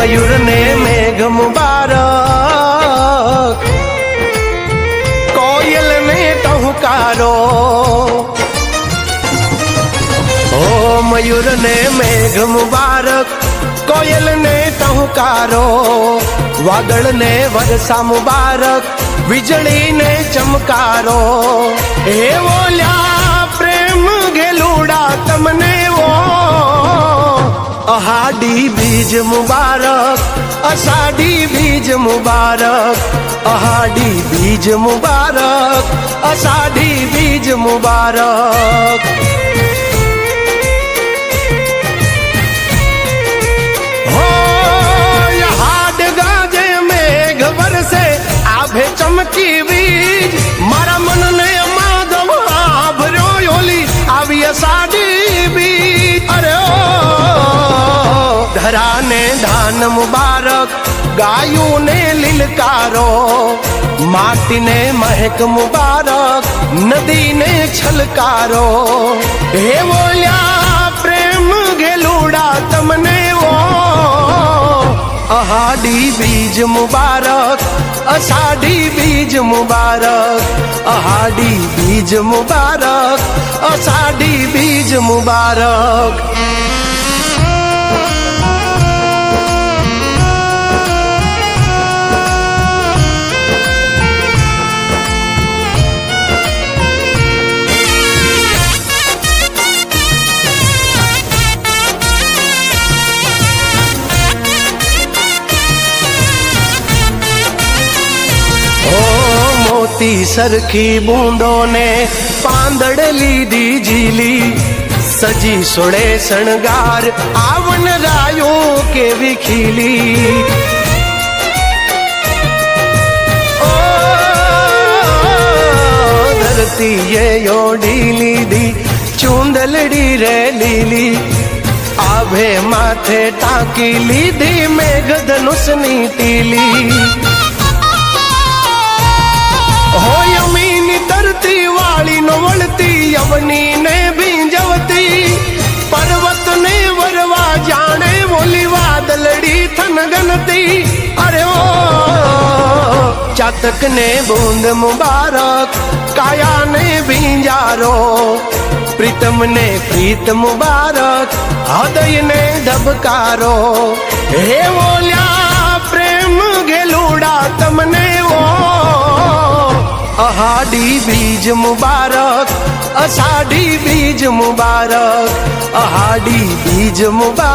मयूर ने मेघ मुबारक, कोयल ने टहुकारो। ओ मयूर ने मेघ मुबारक, कोयल ने टहुकारो। वादळ ने वरसा मुबारक, વીજળી ને ચમકારો. હે ઓલ્યા પ્રેમ ઘેલુડા તમને ઓ, અહાડી બીજ મુબારક, અષાઢી બીજ મુબારક, અહાડી બીજ મુબારક, અષાઢી બીજ મુબારક. ચમકી બીજ મારા મનને માધવ ભર્યો ઓલી આવી અષાઢી બીજ. અરે ઓ ધરાને ધાન મુબારક, ગાયું ને લીલકારો. માટીને મહેક મુબારક, નદીને છલકારો. હે બોલ્યા પ્રેમ ઘેલુડા તમને ઓ, અહાડી બીજ મુબારક, અષાઢી બીજ મુબારક, અહાડી બીજ મુબારક, અષાઢી બીજ મુબારક. સરખી બૂંદો ને પાંદડ લીધી ઝીલી, સજી સોળે શણગાર આવન રાયો કેવી ખીલી. ઓ ધરતીએ ઓઢી લીધી ચૂંદલડી રે લીલી, આભે માથે ટાંકી લીધી મેઘધનુષની તીલી. હોય અમીની ધરતી વાળી નો વળતી, યવની ને ભીંજવતી, પર્વત ને વરવા જાણે બોલી વાદલડી થનગનતી. અરે ઓ ચાતક ને બૂંદ મુબારક, કાયા ને ભીંજારો. પ્રીતમ ને પ્રીત મુબારક, હૃદય ને ધબકારો. હે બોલ્યા પ્રેમ ઘેલુડા તમને ઓ, અહાડી બીજ મુબારક, અષાઢી બીજ મુબારક, અહાડી બીજ મુબારક.